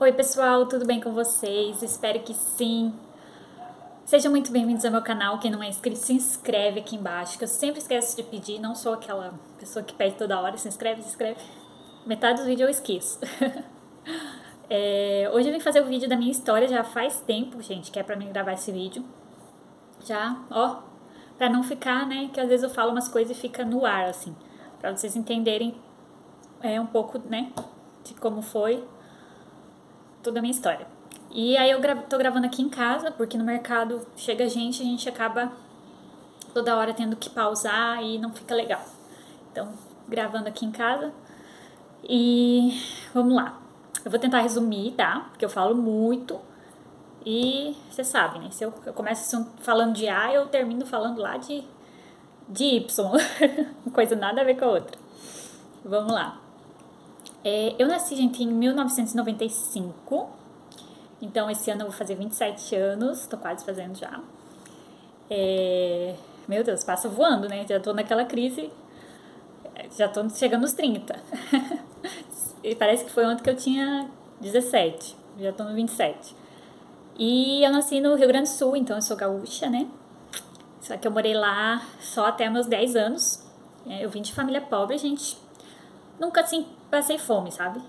Oi pessoal, tudo bem com vocês? Espero que sim. Sejam muito bem-vindos ao meu canal. Quem não é inscrito, se inscreve aqui embaixo, que eu sempre esqueço de pedir. Não sou aquela pessoa que pede toda hora, se inscreve, se inscreve. Metade dos vídeos eu esqueço. Hoje eu vim fazer o vídeo da minha história, já faz tempo, gente, que é pra mim gravar esse vídeo. Já, ó, pra não ficar, né, que às vezes eu falo umas coisas e fica no ar, assim. Pra vocês entenderem um pouco, né, de como foi toda a minha história. E aí eu tô gravando aqui em casa, porque no mercado chega gente, a gente acaba toda hora tendo que pausar e não fica legal. Então, gravando aqui em casa. E vamos lá. Eu vou tentar resumir, tá? Porque eu falo muito. E você sabe, né? Se eu começo falando de A, eu termino falando lá de Y. Coisa nada a ver com a outra. Vamos lá. Eu nasci, gente, em 1995. Então, esse ano eu vou fazer 27 anos. Tô quase fazendo já. Meu Deus, passa voando, né? Já tô naquela crise. Já tô chegando nos 30. E parece que foi ontem que eu tinha 17. Já tô no 27. E eu nasci no Rio Grande do Sul, então eu sou gaúcha, né? Só que eu morei lá só até meus 10 anos. Eu vim de família pobre, gente. Nunca, assim, passei fome, sabe?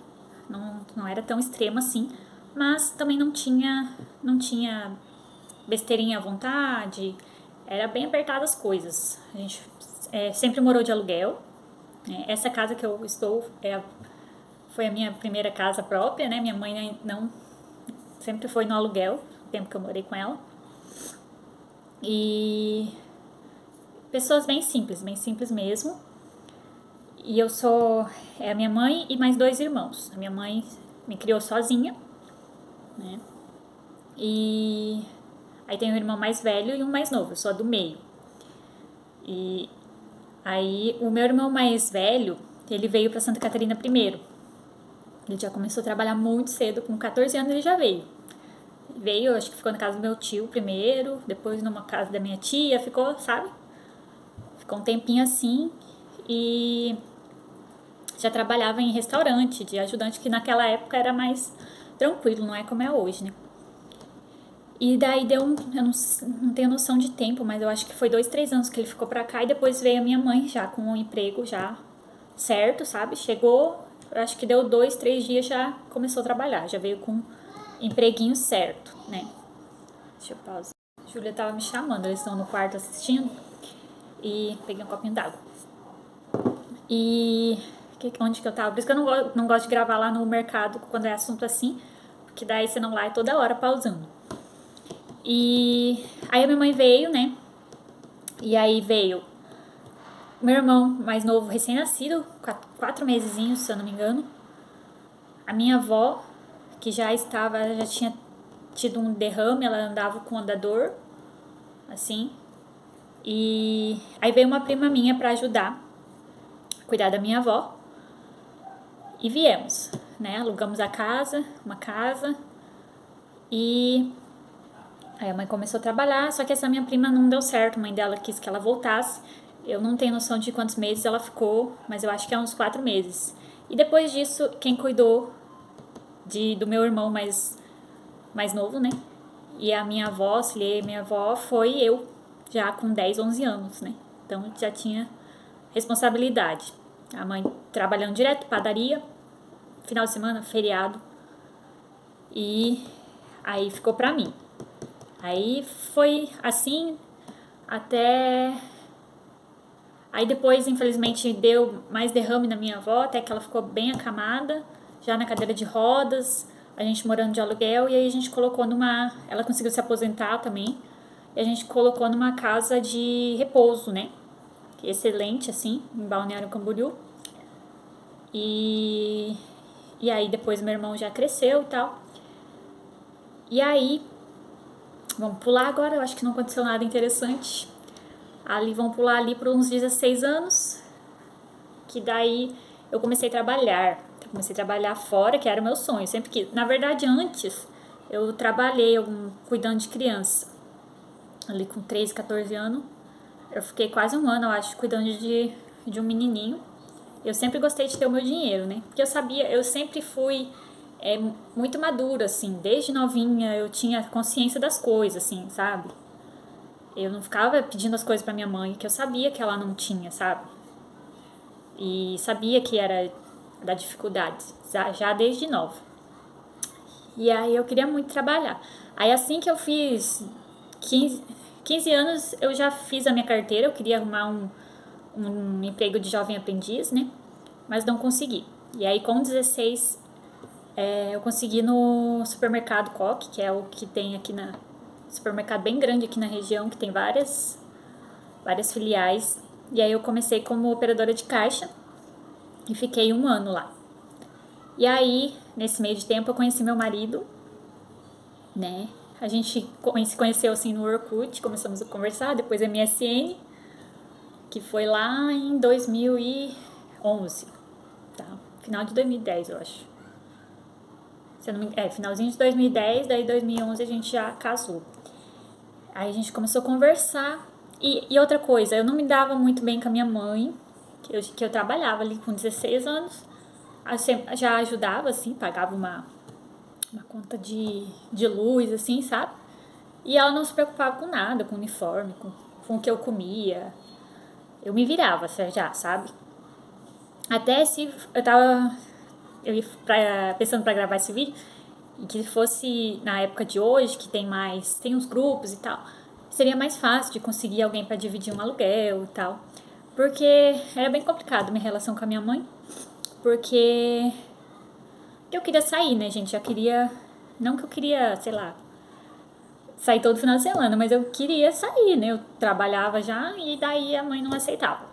Não era tão extremo assim. Mas também não tinha besteirinha à vontade. Era bem apertada as coisas. A gente sempre morou de aluguel. Essa casa que eu estou foi a minha primeira casa própria, né? Minha mãe não sempre foi no aluguel, o tempo que eu morei com ela. E pessoas bem simples mesmo. E eu sou a minha mãe e mais dois irmãos. A minha mãe me criou sozinha, né? E aí tem um irmão mais velho e um mais novo, eu sou a do meio. E aí o meu irmão mais velho, ele veio para Santa Catarina primeiro. Ele já começou a trabalhar muito cedo, com 14 anos ele já veio. Veio, acho que ficou na casa do meu tio primeiro, depois numa casa da minha tia, ficou, sabe? Ficou um tempinho assim e já trabalhava em restaurante de ajudante, que naquela época era mais tranquilo, não é como é hoje, né? E daí eu não tenho noção de tempo, mas eu acho que foi 2, 3 anos que ele ficou pra cá e depois veio a minha mãe já com um emprego já certo, sabe? Chegou, eu acho que deu 2, 3 dias já começou a trabalhar, já veio com empreguinho certo, né? Deixa eu pausar. A Júlia tava me chamando, eles estão no quarto assistindo e peguei um copinho d'água. E onde que eu tava? Por isso que eu não gosto de gravar lá no mercado quando é assunto assim, porque daí você não vai toda hora pausando. E aí a minha mãe veio, né? E aí veio meu irmão mais novo, recém-nascido, 4 mesezinhos, se eu não me engano. A minha avó, que já tinha tido um derrame, ela andava com andador, assim. E aí veio uma prima minha pra ajudar, cuidar da minha avó. E viemos, né? Alugamos uma casa. E aí a mãe começou a trabalhar, só que essa minha prima não deu certo, a mãe dela quis que ela voltasse. Eu não tenho noção de quantos meses ela ficou, mas eu acho que é uns 4 meses. E depois disso, quem cuidou do meu irmão mais novo, né? E a minha avó, auxiliei a minha avó, foi eu, já com 10, 11 anos, né? Então já tinha responsabilidade. A mãe trabalhando direto, padaria, final de semana, feriado. E aí ficou pra mim. Aí foi assim até. Aí depois, infelizmente, deu mais derrame na minha avó, até que ela ficou bem acamada, já na cadeira de rodas, a gente morando de aluguel, e aí a gente colocou numa. Ela conseguiu se aposentar também, e a gente colocou numa casa de repouso, né? Excelente, assim, em Balneário Camboriú. E aí depois meu irmão já cresceu e tal. E aí, vamos pular agora, eu acho que não aconteceu nada interessante. Ali, vamos pular ali por uns 16 anos, que daí eu comecei a trabalhar. Comecei a trabalhar fora, que era o meu sonho. Sempre que, na verdade, antes eu trabalhei cuidando de criança. Ali com 13, 14 anos. Eu fiquei quase um ano, eu acho, cuidando de um menininho. Eu sempre gostei de ter o meu dinheiro, né? Porque eu sabia, eu sempre fui é muito maduro, assim. Desde novinha eu tinha consciência das coisas, assim, sabe? Eu não ficava pedindo as coisas pra minha mãe que eu sabia que ela não tinha, sabe? E sabia que era da dificuldade, já desde nova. E aí eu queria muito trabalhar. Aí assim que eu fiz 15, 15 anos, eu já fiz a minha carteira, eu queria arrumar um emprego de jovem aprendiz, né? Mas não consegui. E aí com 16 eu consegui no supermercado Coque, que é o que tem aqui na... Supermercado bem grande aqui na região, que tem várias filiais. E aí eu comecei como operadora de caixa e fiquei 1 ano lá. E aí, nesse meio de tempo, eu conheci meu marido, né? A gente se conheceu assim no Orkut, começamos a conversar, depois MSN, que foi lá em 2011, tá? Final de 2010, eu acho. Se eu não me... finalzinho de 2010, daí 2011 a gente já casou. Aí a gente começou a conversar. E outra coisa, eu não me dava muito bem com a minha mãe, que eu trabalhava ali com 16 anos. Já ajudava, assim, pagava uma conta de luz, assim, sabe? E ela não se preocupava com nada, com uniforme, com o que eu comia. Eu me virava já, sabe? Até se eu tava pensando pra gravar esse vídeo, e que fosse na época de hoje, que tem uns grupos e tal, seria mais fácil de conseguir alguém para dividir um aluguel e tal. Porque era bem complicado minha relação com a minha mãe, porque eu queria sair, né, gente? Não que eu queria, sei lá, sair todo final de semana, mas eu queria sair, né? Eu trabalhava já e daí a mãe não aceitava,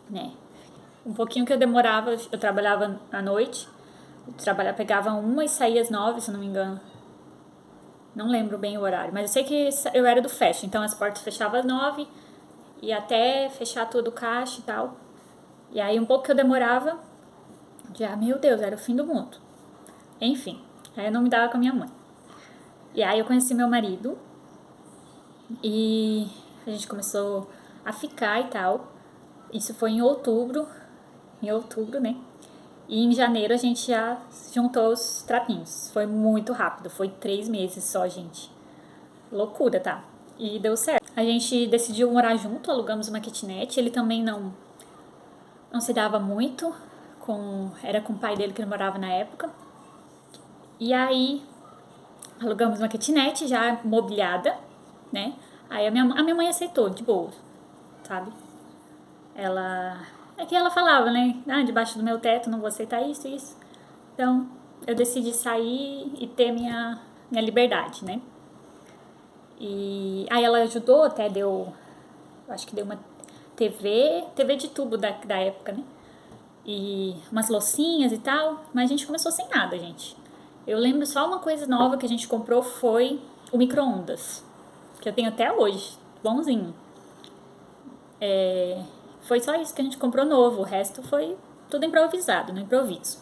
né? Um pouquinho que eu demorava, eu trabalhava à noite, pegava 1 e saía às 9, se eu não me engano. Não lembro bem o horário, mas eu sei que eu era do fashion, então as portas fechavam às 9 e até fechar todo o caixa e tal. E aí um pouco que eu demorava, já, meu Deus, era o fim do mundo. Enfim, aí eu não me dava com a minha mãe. E aí eu conheci meu marido e a gente começou a ficar e tal. Isso foi em outubro, né? E em janeiro a gente já juntou os trapinhos. Foi muito rápido, foi 3 meses só, gente. Loucura, tá? E deu certo. A gente decidiu morar junto, alugamos uma kitnet. Ele também não se dava muito era com o pai dele que ele morava na época. E aí alugamos uma kitnet já mobiliada, né? Aí a minha mãe aceitou, de boa, sabe? É que ela falava, né? Ah, debaixo do meu teto não vou aceitar isso e isso. Então, eu decidi sair e ter minha liberdade, né? E aí ela ajudou, até acho que deu uma TV de tubo da época, né? E umas loucinhas e tal, mas a gente começou sem nada, gente. Eu lembro só uma coisa nova que a gente comprou foi o micro-ondas, que eu tenho até hoje, bonzinho. Foi só isso que a gente comprou novo, o resto foi tudo improvisado, no improviso.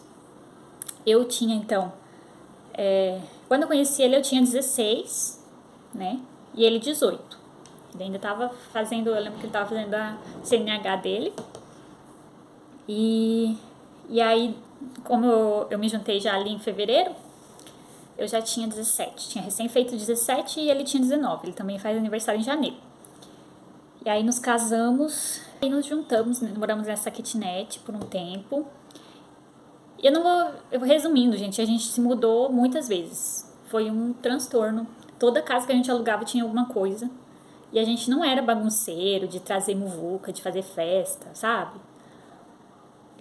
Eu tinha então, quando eu conheci ele eu tinha 16, né? E ele 18. Ele ainda tava fazendo, eu lembro que ele tava fazendo a CNH dele. E aí, como eu me juntei já ali em fevereiro, eu já tinha 17. Tinha recém feito 17 e ele tinha 19. Ele também faz aniversário em janeiro. E aí nos casamos e nos juntamos, né? Moramos nessa kitnet por um tempo. E eu vou resumindo, gente, a gente se mudou muitas vezes. Foi um transtorno. Toda casa que a gente alugava tinha alguma coisa. E a gente não era bagunceiro de trazer muvuca, de fazer festa, sabe?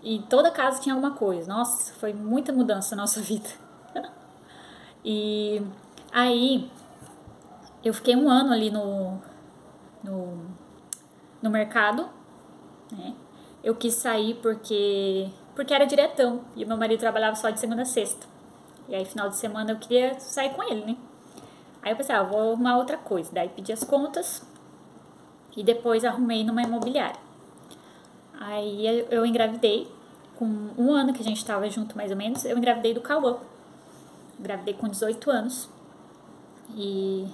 E toda casa tinha alguma coisa. Nossa, foi muita mudança na nossa vida. E aí, eu fiquei 1 ano ali no, no mercado, né? Eu quis sair porque era diretão. E o meu marido trabalhava só de segunda a sexta. E aí, final de semana, eu queria sair com ele, né? Aí eu pensei, vou arrumar outra coisa. Daí pedi as contas e depois arrumei numa imobiliária. Aí eu engravidei. Com 1 ano que a gente tava junto, mais ou menos, eu engravidei do Cauã. Engravidei com 18 anos. E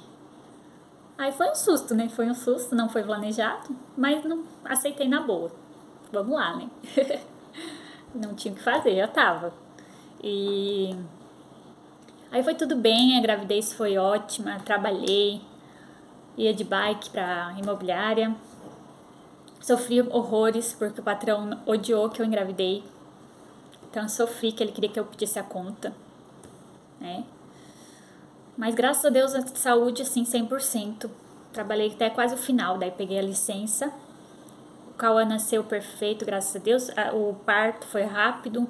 aí foi um susto, né? Foi um susto, não foi planejado, mas não aceitei na boa. Vamos lá, né? Não tinha o que fazer, eu tava. E Aí foi tudo bem, a gravidez foi ótima, trabalhei, ia de bike pra imobiliária. Sofri horrores porque o patrão odiou que eu engravidei. Então eu sofri que ele queria que eu pedisse a conta, né? Mas graças a Deus a saúde assim 100%. Trabalhei até quase o final, daí peguei a licença. O Cauã nasceu perfeito, graças a Deus. O parto foi rápido,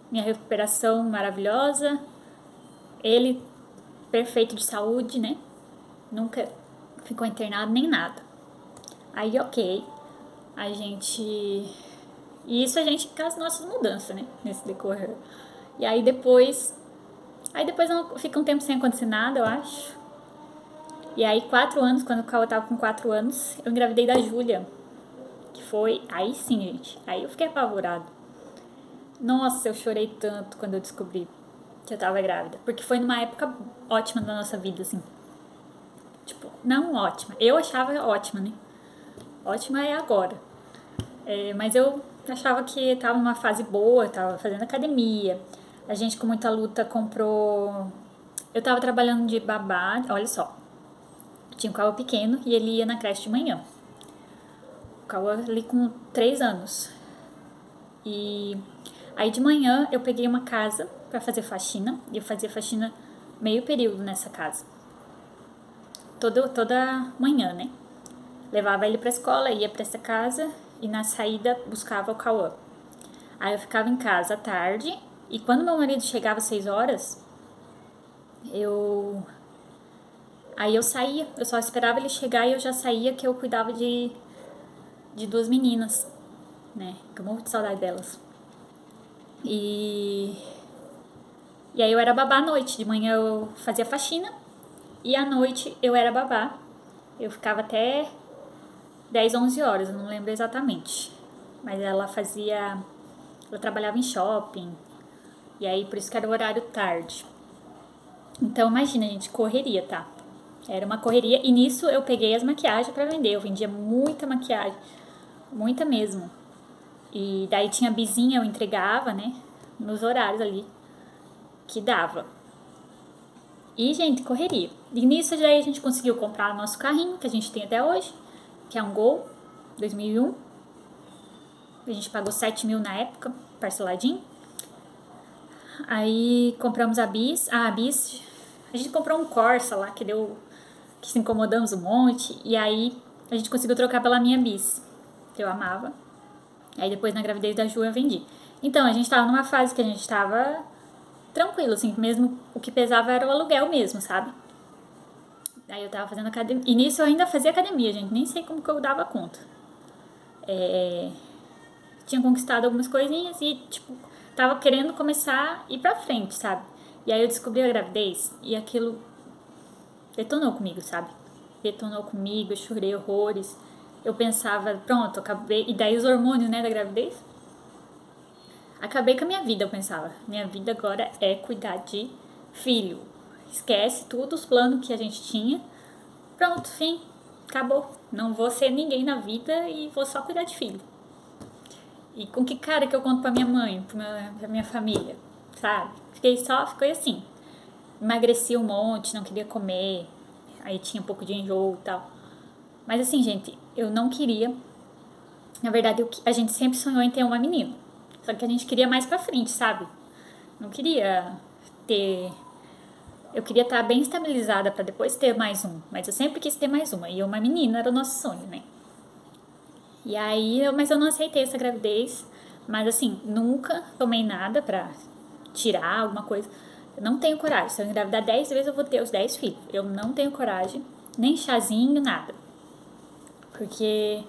minha recuperação maravilhosa. Ele perfeito de saúde, né? Nunca ficou internado nem nada. Aí, ok, a gente... E isso a gente com as nossas mudanças, né? Nesse decorrer. E aí depois não, fica um tempo sem acontecer nada, eu acho. E aí 4 anos, quando o Cauã tava com 4 anos, eu engravidei da Júlia. Que foi... Aí sim, gente. Aí eu fiquei apavorada. Nossa, eu chorei tanto quando eu descobri que eu tava grávida. Porque foi numa época ótima da nossa vida, assim. Tipo, não ótima. Eu achava ótima, né? Ótima é agora. Mas eu achava que tava numa fase boa, tava fazendo academia. A gente com muita luta comprou... Eu tava trabalhando de babá, olha só. Tinha um Cauã pequeno e ele ia na creche de manhã. O Cauã ali com 3 anos. E aí de manhã eu peguei uma casa pra fazer faxina. E eu fazia faxina meio período nessa casa. Toda manhã, né? Levava ele pra escola, ia pra essa casa e na saída buscava o Cauã. Aí eu ficava em casa à tarde e quando meu marido chegava às 6 horas, aí eu saía, eu só esperava ele chegar e eu já saía que eu cuidava de 2 meninas, né? Que eu morro de saudade delas. E aí eu era babá à noite, de manhã eu fazia faxina e à noite eu era babá. Eu ficava até 10, 11 horas, eu não lembro exatamente. Mas ela trabalhava em shopping, e aí por isso que era o horário tarde. Então imagina, gente, correria, tá? Era uma correria e nisso eu peguei as maquiagens pra vender. Eu vendia muita maquiagem, muita mesmo. E daí tinha bizinha, eu entregava, né? Nos horários ali que dava. E, gente, correria. E nisso daí a gente conseguiu comprar nosso carrinho, que a gente tem até hoje, que é um Gol 2001. A gente pagou 7 mil na época, parceladinho. Aí compramos a Bis. A Bis, a gente comprou um Corsa lá que se incomodamos um monte. E aí a gente conseguiu trocar pela minha Bis, que eu amava. Aí depois na gravidez da Ju eu vendi. Então a gente tava numa fase que a gente tava tranquilo, assim, mesmo o que pesava era o aluguel mesmo, sabe? Aí eu tava fazendo academia. E nisso eu ainda fazia academia, gente. Nem sei como que eu dava conta. Tinha conquistado algumas coisinhas e, tipo, tava querendo começar a ir pra frente, sabe? E aí eu descobri a gravidez e aquilo detonou comigo, sabe? Detonou comigo, eu chorei horrores. Eu pensava, pronto, acabei. E daí os hormônios, né, da gravidez? Acabei com a minha vida, eu pensava. Minha vida agora é cuidar de filho. Esquece tudo os planos que a gente tinha. Pronto, fim. Acabou. Não vou ser ninguém na vida e vou só cuidar de filho. E com que cara que eu conto pra minha mãe, pra minha família, sabe? Fiquei assim. Emagreci um monte, não queria comer. Aí tinha um pouco de enjoo e tal. Mas assim, gente, eu não queria. Na verdade, a gente sempre sonhou em ter uma menina. Só que a gente queria mais pra frente, sabe? Não queria ter... Eu queria estar bem estabilizada pra depois ter mais um. Mas eu sempre quis ter mais uma. E uma menina era o nosso sonho, né? E aí, mas eu não aceitei essa gravidez. Mas assim, nunca tomei nada pra tirar alguma coisa. Eu não tenho coragem. Se eu engravidar 10 vezes, eu vou ter os 10 filhos. Eu não tenho coragem. Nem chazinho, nada. Porque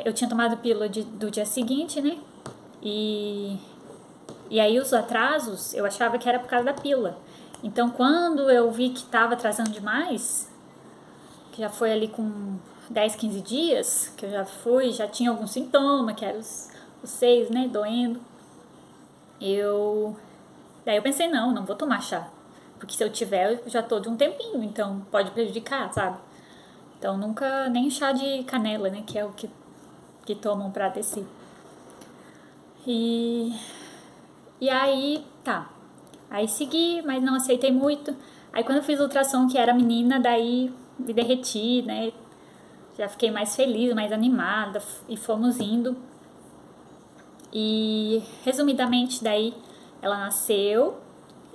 eu tinha tomado pílula do dia seguinte, né? E aí os atrasos, eu achava que era por causa da pílula. Então, quando eu vi que estava atrasando demais, que já foi ali com 10, 15 dias, que eu já tinha algum sintoma, que eram os seios, né, doendo. Daí eu pensei, não vou tomar chá. Porque se eu tiver, eu já tô de um tempinho, então pode prejudicar, sabe? Então nunca, nem chá de canela, né, que é o que tomam pra descer. E aí, tá. Aí segui, mas não aceitei muito. Aí quando eu fiz ultrassom, que era menina, daí me derreti, né? Já fiquei mais feliz, mais animada e fomos indo. E resumidamente, daí ela nasceu.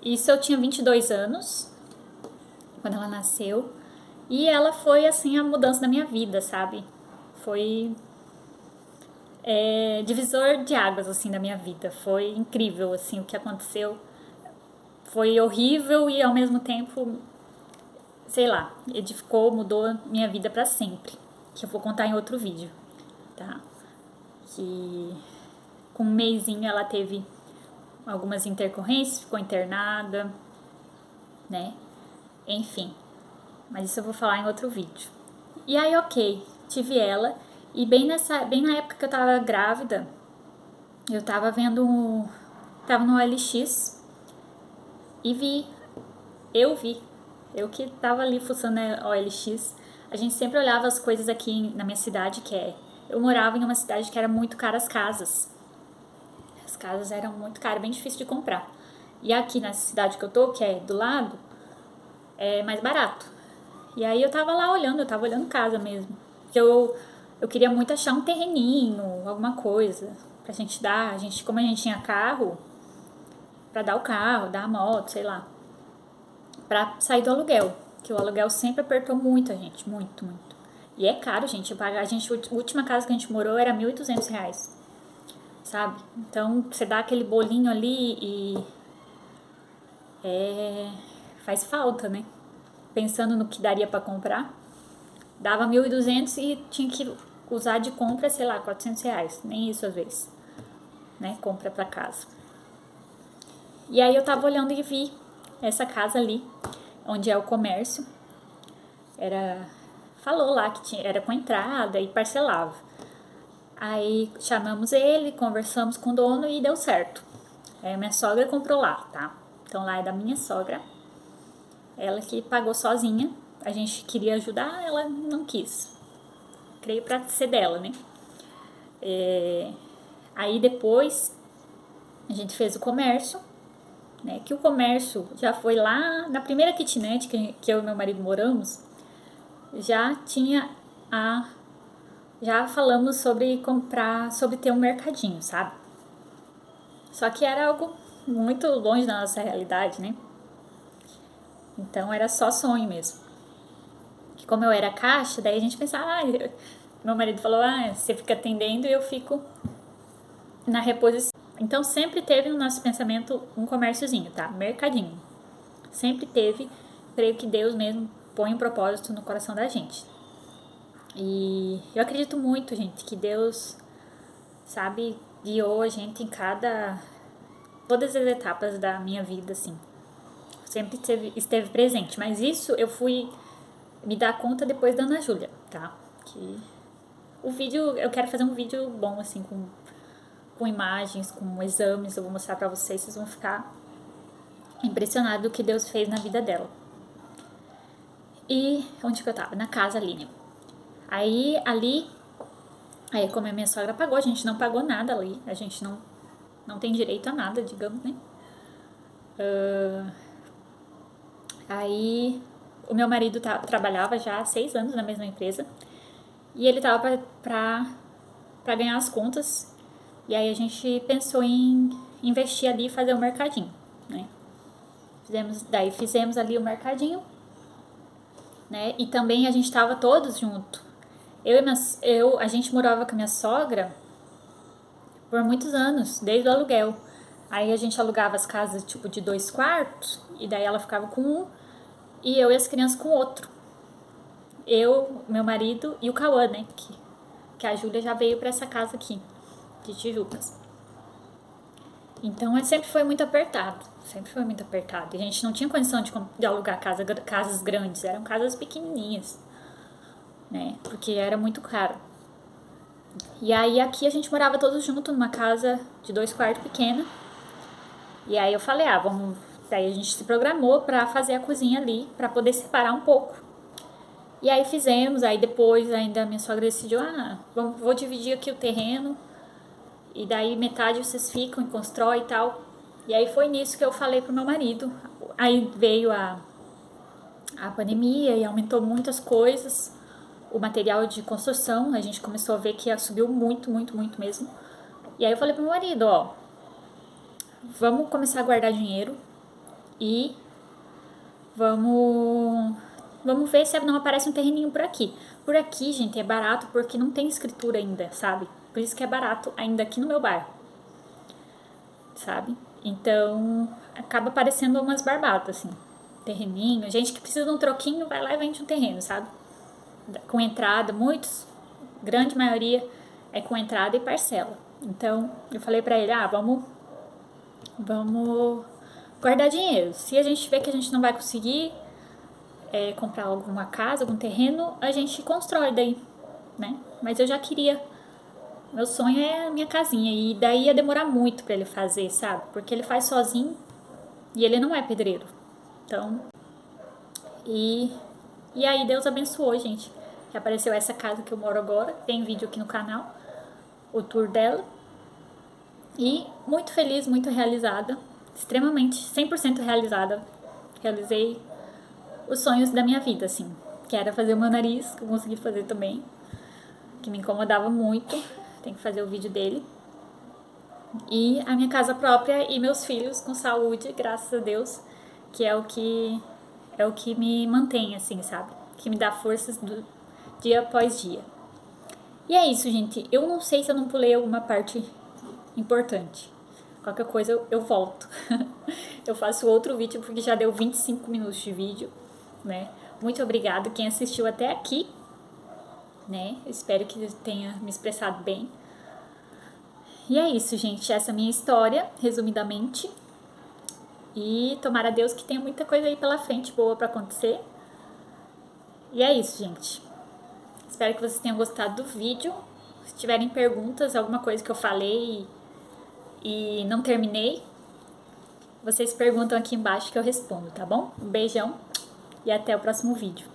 Isso eu tinha 22 anos quando ela nasceu. E ela foi assim a mudança da minha vida, sabe? Foi divisor de águas assim da minha vida. Foi incrível assim o que aconteceu. Foi horrível e ao mesmo tempo, sei lá, edificou, mudou minha vida pra sempre. Que eu vou contar em outro vídeo, tá? Que com um mesinho ela teve algumas intercorrências, ficou internada, né? Enfim, mas isso eu vou falar em outro vídeo. E aí, ok, tive ela e bem na época que eu tava grávida, eu tava tava no OLX e eu que tava ali fuçando a OLX, a gente sempre olhava as coisas aqui na minha cidade, eu morava em uma cidade que era muito cara as casas. As casas eram muito caras, bem difícil de comprar. E aqui na cidade que eu tô, que é do lado, é mais barato. E aí eu tava lá olhando, eu tava olhando casa mesmo. Porque eu queria muito achar um terreninho, alguma coisa, pra gente dar. Como a gente tinha carro, pra dar o carro, dar a moto, sei lá. Pra sair do aluguel. Que o aluguel sempre apertou muito a gente, muito, muito. E é caro, gente. A última casa que a gente morou era R$ 1.200, sabe? Então você dá aquele bolinho ali e faz falta, né? Pensando no que daria pra comprar, dava 1.200 e tinha que usar de compra, sei lá, R$ 400, nem isso às vezes, né? Compra pra casa. E aí eu tava olhando e vi essa casa ali, onde é o comércio. Falou lá que era com entrada e parcelava. Aí chamamos ele, conversamos com o dono e deu certo. Aí minha sogra comprou lá, tá? Então lá é da minha sogra. Ela que pagou sozinha. A gente queria ajudar, ela não quis. Creio pra ser dela, né? Aí depois a gente fez o comércio, né? Que o comércio já foi lá na primeira kitnet que eu e meu marido moramos. Já tinha já falamos sobre comprar, sobre ter um mercadinho, sabe? Só que era algo muito longe da nossa realidade, né? Então era só sonho mesmo. Que como eu era caixa, daí a gente pensava, meu marido falou, você fica atendendo e eu fico na reposição. Então sempre teve no nosso pensamento um comérciozinho, tá? Mercadinho. Sempre teve, creio que Deus mesmo põe um propósito no coração da gente. E eu acredito muito, gente, que Deus, sabe, guiou a gente em todas as etapas da minha vida, assim. Sempre esteve presente. Mas isso eu fui me dar conta depois da Ana Júlia, tá? Que o vídeo, eu quero fazer um vídeo bom, assim, com imagens, com exames, eu vou mostrar pra vocês vão ficar impressionados do que Deus fez na vida dela. E onde que eu tava? Na casa ali, né? Aí como a minha sogra pagou, a gente não pagou nada ali, a gente não tem direito a nada, digamos, né? Aí o meu marido trabalhava já há 6 anos na mesma empresa e ele tava pra ganhar as contas. E aí a gente pensou em investir ali e fazer o mercadinho, né? Fizemos ali o mercadinho, né? E também a gente tava todos juntos. A gente morava com a minha sogra por muitos anos, desde o aluguel. Aí a gente alugava as casas tipo de 2 quartos e daí ela ficava com um e eu e as crianças com outro. Eu, meu marido e o Cauã, né? Que a Júlia já veio pra essa casa aqui, de Tijucas. Então sempre foi muito apertado, sempre foi muito apertado. E a gente não tinha condição de alugar casas grandes, eram casas pequenininhas, né? Porque era muito caro. E aí aqui a gente morava todos juntos numa casa de 2 quartos pequena. E aí eu falei, vamos. Daí a gente se programou pra fazer a cozinha ali, pra poder separar um pouco. E aí fizemos, aí depois ainda a minha sogra decidiu, vou dividir aqui o terreno. E daí metade vocês ficam e constrói e tal. E aí foi nisso que eu falei pro meu marido. Aí veio a pandemia e aumentou muitas coisas. O material de construção, a gente começou a ver que subiu muito, muito, muito mesmo. E aí eu falei pro meu marido, ó, vamos começar a guardar dinheiro e vamos ver se não aparece um terreninho por aqui. Por aqui, gente, é barato porque não tem escritura ainda, sabe? Por isso que é barato ainda aqui no meu bairro, sabe? Então, acaba aparecendo umas barbatas, assim. Terreninho, gente que precisa de um troquinho, vai lá e vende um terreno, sabe? Com entrada, muitos, grande maioria é com entrada e parcela. Então, eu falei pra ele, vamos guardar dinheiro. Se a gente vê que a gente não vai conseguir comprar alguma casa, algum terreno, a gente constrói daí, né? Mas eu já queria. Meu sonho é a minha casinha. E daí ia demorar muito pra ele fazer, sabe? Porque ele faz sozinho e ele não é pedreiro. Então. E aí Deus abençoou, gente. Que apareceu essa casa que eu moro agora. Tem vídeo aqui no canal. O tour dela. E muito feliz, muito realizada. Extremamente, 100% realizada. Realizei os sonhos da minha vida, assim. Que era fazer o meu nariz, que eu consegui fazer também. Que me incomodava muito. Tem que fazer o vídeo dele. E a minha casa própria e meus filhos com saúde, graças a Deus. Que é o que me mantém, assim, sabe? Que me dá forças do dia após dia. E é isso, gente. Eu não sei se eu não pulei alguma parte importante. Qualquer coisa eu volto. Eu faço outro vídeo porque já deu 25 minutos de vídeo, né? Muito obrigada quem assistiu até aqui, né? Espero que tenha me expressado bem. E é isso, gente. Essa é a minha história, resumidamente. E tomara a Deus que tenha muita coisa aí pela frente boa pra acontecer. E é isso, gente. Espero que vocês tenham gostado do vídeo. Se tiverem perguntas, alguma coisa que eu falei e não terminei, vocês perguntam aqui embaixo que eu respondo, tá bom? Um beijão e até o próximo vídeo.